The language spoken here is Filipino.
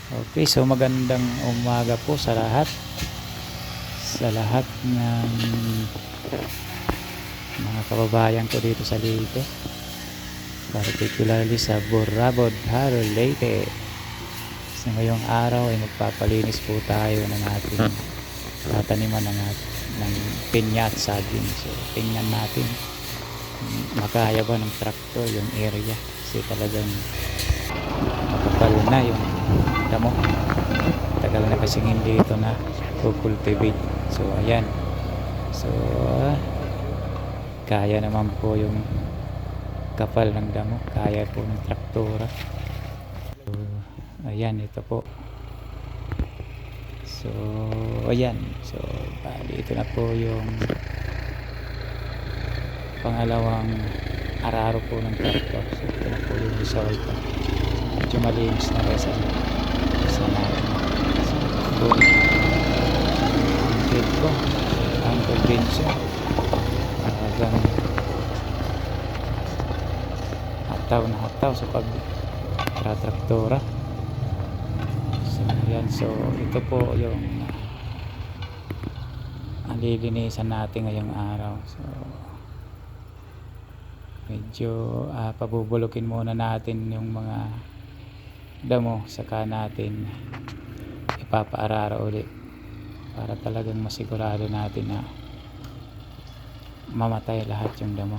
Okay, so magandang umaga po sa lahat. Sa lahat ng mga kababayan ko dito sa Leyte. Particularly sa Burabod, Haro, Leyte. So ngayong araw ay magpapalinis po tayo ng ating tataniman ng pinya at saging. So tingnan natin makaya ba ng traktor yung area. Kasi talagang makapal na yung damo. Tagal na kasing hindi ito na cultivate. So ayan. So kaya naman po yung kapal ng damo. Kaya po ng traktora. So ayan, ito po. So ayan. So bali ito na po yung pangalawang araro po ng traktor. So ito na po yung result. Medyo malinis na rin sa makina. So ito ang trip ko, ang probinsya, hanggang hataw sa pagtratraktora. So yan, so ito po yung ang lilinisan natin ngayong araw. So medyo pabubulukin muna natin yung mga damo, saka natin ipapaarara ulit para talagang masigurado natin na mamatay lahat yung damo.